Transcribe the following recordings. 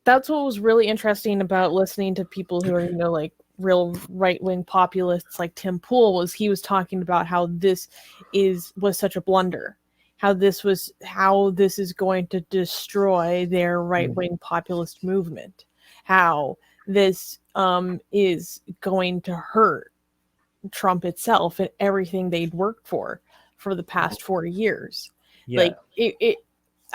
that's what was really interesting about listening to people who are, like real right-wing populists like Tim Pool, was he was talking about how this was such a blunder, how this is going to destroy their right-wing populist movement, how this is going to hurt Trump itself and everything they'd worked for the past 40 years. Like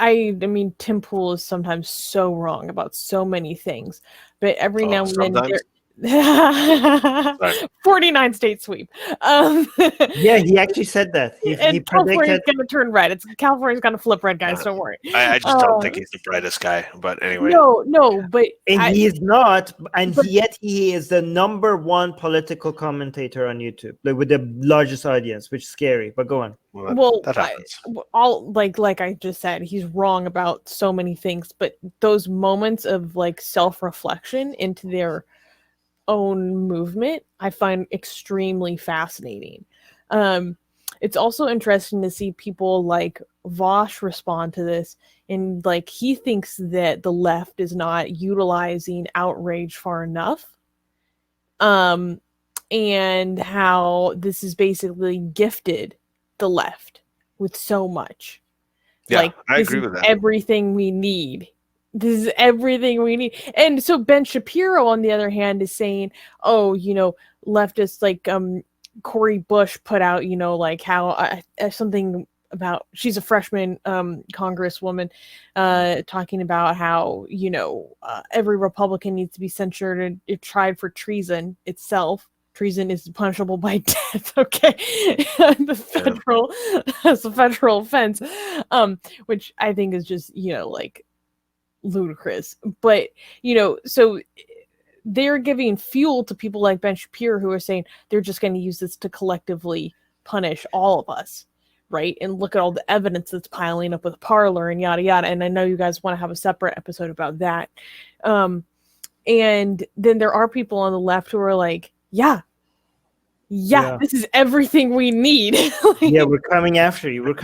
I mean, Tim Pool is sometimes so wrong about so many things, but every now and then 49 state sweep. Yeah, he actually said that. He California's going to turn red. California's going to flip red, guys. Don't worry. I just don't think he's the brightest guy. But anyway, no, but he's not. Yet he is the #1 political commentator on YouTube, with the largest audience, which is scary. But go on. Well, that happens. Like I just said, he's wrong about so many things. But those moments of like self-reflection into their own movement, I find extremely fascinating. It's also interesting to see people like Vosh respond to this, and like he thinks that the left is not utilizing outrage far enough, and how this is basically gifted the left with so much. Yeah, I agree with that. Everything we need. This is everything we need. And so Ben Shapiro, on the other hand, is saying, oh, leftists like Cori Bush put out, like how something about, she's a freshman congresswoman, talking about how, every Republican needs to be censured and tried for treason itself. Treason is punishable by death, okay? That's a federal offense, which I think is just, like, ludicrous. But so they're giving fuel to people like Ben Shapiro, who are saying they're just going to use this to collectively punish all of us, right? And look at all the evidence that's piling up with Parler and yada yada. And I know you guys want to have a separate episode about that. And then there are people on the left who are like, yeah, this is everything we need. Yeah, we're coming after you. But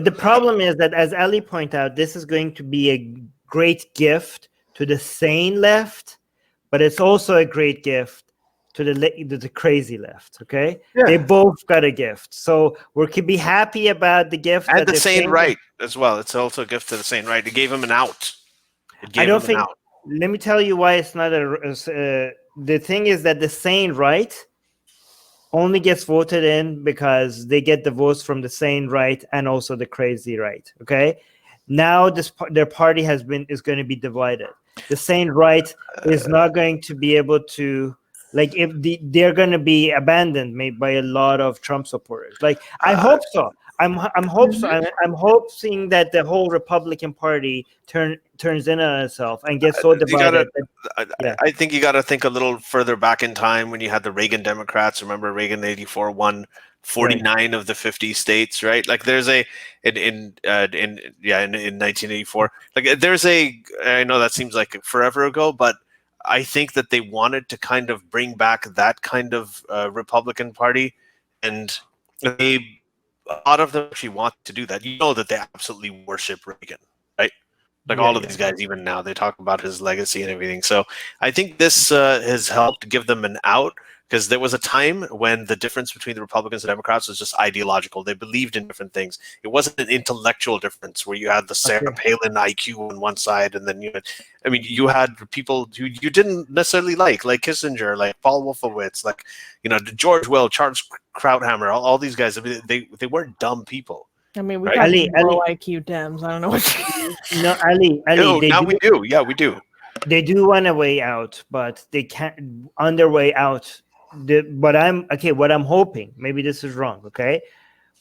the problem is that, as Ali pointed out, this is going to be a great gift to the sane left, but it's also a great gift to the crazy left. Okay, they both got a gift, so we could be happy about the gift and the sane right as well. It's also a gift to the sane right. It gave him an out. I don't think. Let me tell you why it's not the thing is that the sane right only gets voted in because they get the votes from the sane right and also the crazy right. Okay. Now their party is going to be divided. The sane right is not going to be able to, like, if they're going to be abandoned maybe by a lot of Trump supporters. Like, I hope so. I'm hoping that the whole Republican Party turns in on itself and gets so divided. I think you got to think a little further back in time when you had the Reagan Democrats. Remember, Reagan '84 won 49 of the 50 states, right? Like there's in 1984. Like there's I know that seems like forever ago, but I think that they wanted to kind of bring back that kind of Republican Party, and a lot of them actually want to do that. That they absolutely worship Reagan, right? Like all of these guys, even now, they talk about his legacy and everything. So I think this has helped give them an out, because there was a time when the difference between the Republicans and Democrats was just ideological. They believed in different things. It wasn't an intellectual difference where you had the Sarah Palin IQ on one side, and then you had people who you didn't necessarily like Kissinger, like Paul Wolfowitz, like George Will, Charles Krauthammer, all these guys. I mean, they weren't dumb people. I mean, we got low IQ Dems. I don't know what. No, Ali. We do. Yeah, we do. They do want a way out, but they can't. On their way out, what I'm hoping, maybe this is wrong. Okay,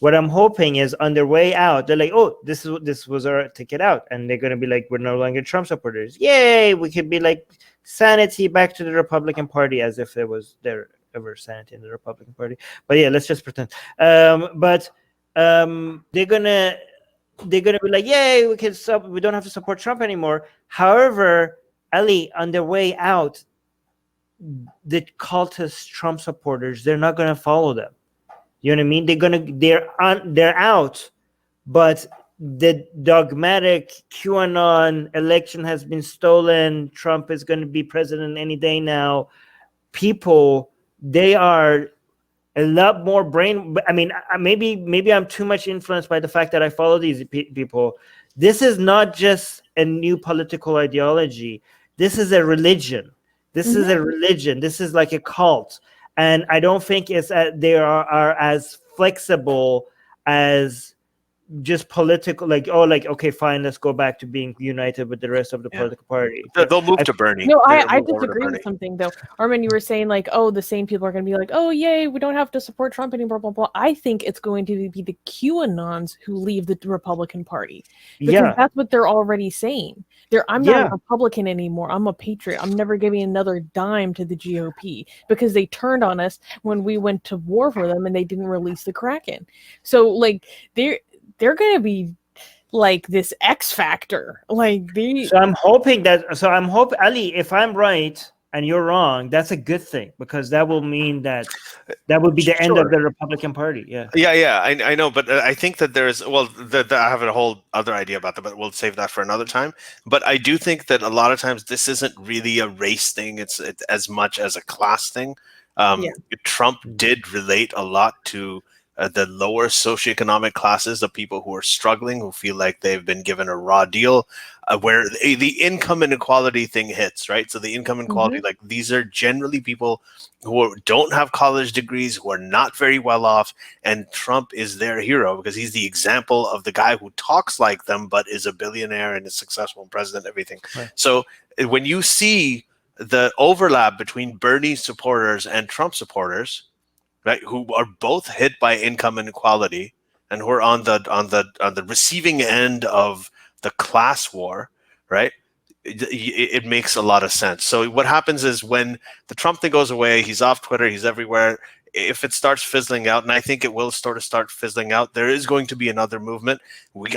what I'm hoping is on their way out, they're like, oh, this was our ticket out, and they're gonna be like, we're no longer Trump supporters. Yay! We could be like sanity back to the Republican Party, as if there was ever sanity in the Republican Party. But yeah, let's just pretend. But they're gonna be like, yay, we don't have to support Trump anymore. However, Ali, on their way out, the cultist Trump supporters, they're not gonna follow them. You know what I mean? They're out, but the dogmatic QAnon election has been stolen, Trump is going to be president any day now, people, they are a lot more brain. I mean, maybe I'm too much influenced by the fact that I follow these people. This is not just a new political ideology. This is a religion. This is a religion. This is like a cult. And I don't think they are as flexible as just political, like, oh, like, okay, fine, let's go back to being united with the rest of the political party. They'll move to Bernie. No, I disagree with something though. Armin, you were saying like, oh, the same people are going to be like, oh, yay, we don't have to support Trump anymore, blah, blah. I think it's going to be the QAnons who leave the Republican Party. Because that's what they're already saying. I'm not a Republican anymore. I'm a patriot. I'm never giving another dime to the GOP because they turned on us when we went to war for them and they didn't release the Kraken. So like they're going to be like this X factor. Like So I'm hoping, Ali, if I'm right and you're wrong, that's a good thing, because that will mean that would be the end of the Republican Party. I know, but I think that there's, I have a whole other idea about that, but we'll save that for another time. But I do think that a lot of times this isn't really a race thing. It's as much as a class thing. Trump did relate a lot to the lower socioeconomic classes of people who are struggling, who feel like they've been given a raw deal, where the income inequality thing hits, right? So the income inequality, like these are generally people who don't have college degrees, who are not very well off, and Trump is their hero because he's the example of the guy who talks like them but is a billionaire and is successful president, everything. Right. So when you see the overlap between Bernie supporters and Trump supporters, right, who are both hit by income inequality and who are on the receiving end of the class war, right? It makes a lot of sense. So what happens is when the Trump thing goes away, he's off Twitter, he's everywhere. If it starts fizzling out, and I think it will start fizzling out, there is going to be another movement.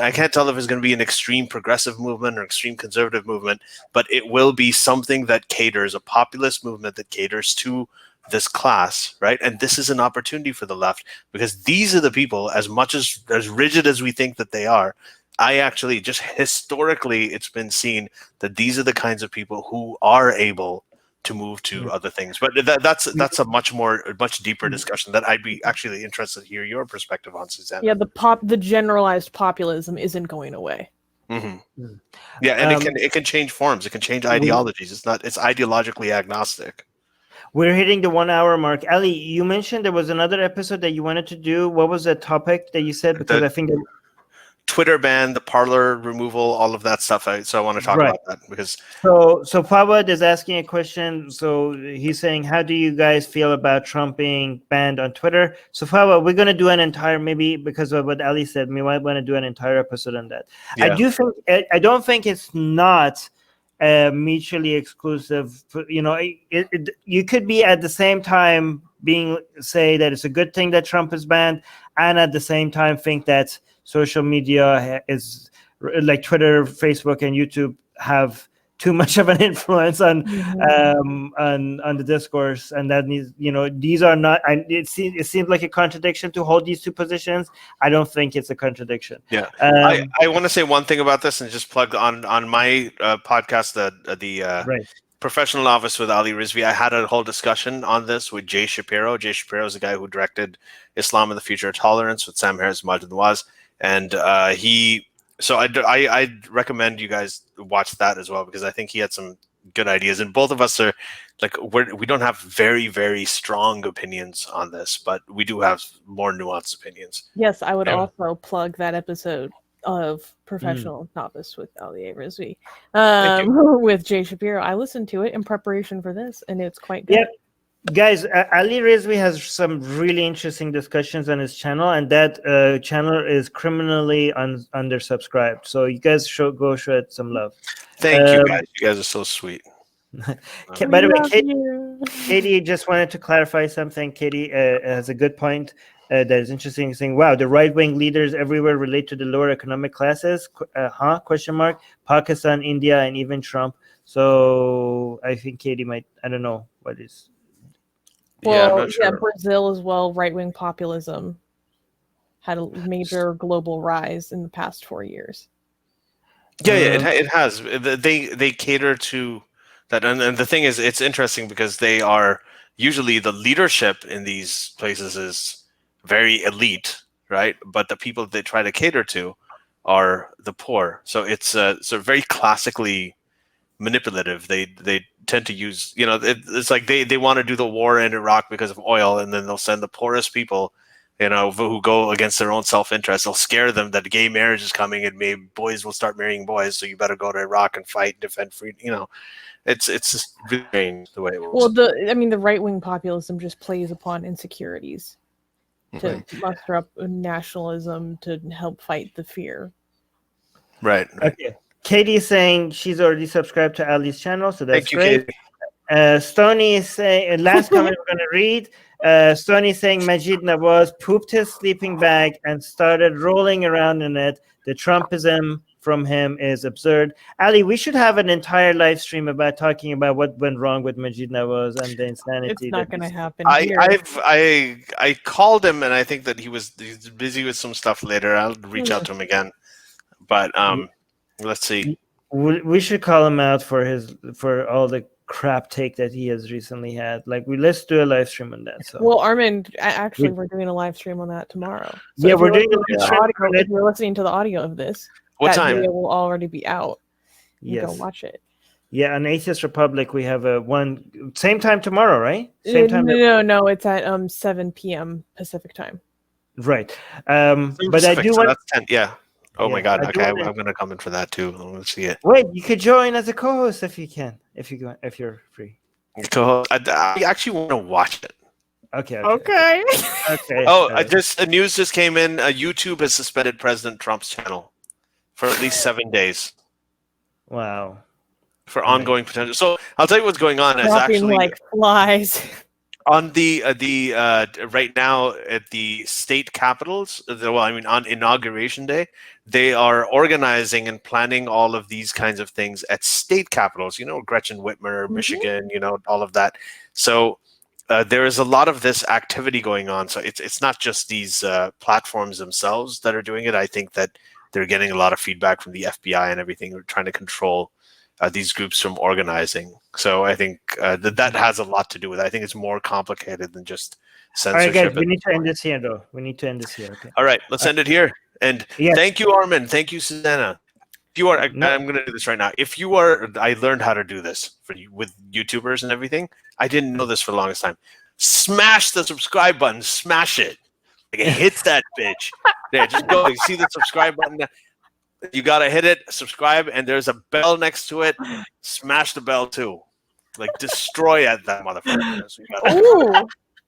I can't tell if it's going to be an extreme progressive movement or extreme conservative movement, but it will be something that caters, a populist movement that caters to this class, right? And this is an opportunity for the left, because these are the people, as much as rigid as we think that they are, I actually, just historically, it's been seen that these are the kinds of people who are able to move to other things. But that's a much deeper discussion that I'd be actually interested to hear your perspective on, Suzanne. Yeah, the generalized populism isn't going away. Mm-hmm. Yeah, and it can change forms, it can change ideologies. It's ideologically agnostic. We're hitting the 1 hour mark. Ali, you mentioned there was another episode that you wanted to do. What was the topic that you said? Because I think Twitter ban, the Parler removal, all of that stuff. So I want to talk about that because. So Fawad is asking a question. So he's saying, how do you guys feel about Trump being banned on Twitter? So Fawad, we're going to do an entire, maybe because of what Ali said, we might want to do an entire episode on that. Yeah. I don't think it's not mutually exclusive. You know, you could be at the same time say that it's a good thing that Trump is banned, and at the same time think that social media is like Twitter, Facebook, and YouTube have too much of an influence on the discourse, and that needs, these are not. It seems like a contradiction to hold these two positions. I don't think it's a contradiction. Yeah, I want to say one thing about this and just plug on my podcast, the Professional Novice with Ali Rizvi. I had a whole discussion on this with Jay Shapiro. Jay Shapiro is the guy who directed Islam and the Future of Tolerance with Sam Harris and Majid Nawaz, and So I'd recommend you guys watch that as well, because I think he had some good ideas, and both of us are we don't have very, very strong opinions on this, but we do have more nuanced opinions. Yes, I would also plug that episode of Professional Novice with Ali Rizvi with Jay Shapiro. I listened to it in preparation for this, and it's quite good. Yep. Guys, Ali Rizvi has some really interesting discussions on his channel, and that channel is criminally undersubscribed. So you guys go show it some love. Thank you, guys. You guys are so sweet. By the way, Katie just wanted to clarify something. Katie has a good point that is interesting, saying, wow, the right-wing leaders everywhere relate to the lower economic classes? Question mark. Pakistan, India, and even Trump. So I think Katie might, I don't know what is... Well, Brazil as well, right-wing populism had a major global rise in the past 4 years. Yeah, it has. They cater to that, and the thing is, it's interesting because they are usually the leadership in these places is very elite, right? But the people they try to cater to are the poor. So it's very classically manipulative. They tend to use, it's like they want to do the war in Iraq because of oil, and then they'll send the poorest people, who go against their own self-interest. They'll scare them that gay marriage is coming and maybe boys will start marrying boys, so you better go to Iraq and fight, defend freedom. It's just really strange the way it works. Well, the right-wing populism just plays upon insecurities to muster up nationalism to help fight the fear. Right. Okay. Katie's saying she's already subscribed to Ali's channel, so that's Thank you, great. Katie. Stony is saying, last comment we're going to read. Stony saying Majid Nawaz pooped his sleeping bag and started rolling around in it. The Trumpism from him is absurd. Ali, we should have an entire live stream about talking about what went wrong with Majid Nawaz and the insanity. It's not going to happen. I called him, and I think that he's busy with some stuff later. I'll reach out to him again. But let's see. We should call him out for all the crap take that he has recently had. Let's do a live stream on that. So. Well, Armin, actually, we're doing a live stream on that tomorrow. So yeah, we're doing a live stream. If you're listening to the audio of this, what that time? video will already be out. You yes. go watch it. Yeah, on Atheist Republic, we have same time tomorrow, right? Same time. No, it's at 7 p.m. Pacific time. Right. But I do want. That's 10, yeah. Oh my God! Okay, I'm gonna come in for that too. Let's see it. Wait, you could join as a co-host if you can, if you're free. Co-host. I actually want to watch it. Okay. Okay. Oh, News just came in. YouTube has suspended President Trump's channel for at least 7 days. Wow. For ongoing potential. So I'll tell you what's going on. Is actually like flies. On the right now at the state capitals, on Inauguration Day, they are organizing and planning all of these kinds of things at state capitals. Gretchen Whitmer, Michigan. All of that. So there is a lot of this activity going on. So it's not just these platforms themselves that are doing it. I think that they're getting a lot of feedback from the FBI and everything. They're trying to control these groups from organizing. So I think that has a lot to do with it. I think it's more complicated than just censorship. All right, guys, we need to end this here, though. Okay. All right, let's end it here. And thank you, Armin. Thank you, Susanna. If you are, I'm going to do this right now. I learned how to do this with YouTubers and everything. I didn't know this for the longest time. Smash the subscribe button. Smash it. Hit that bitch. Yeah, just go. You see the subscribe button? You gotta hit it, subscribe, and there's a bell next to it. Smash the bell too. Destroy that motherfucker. So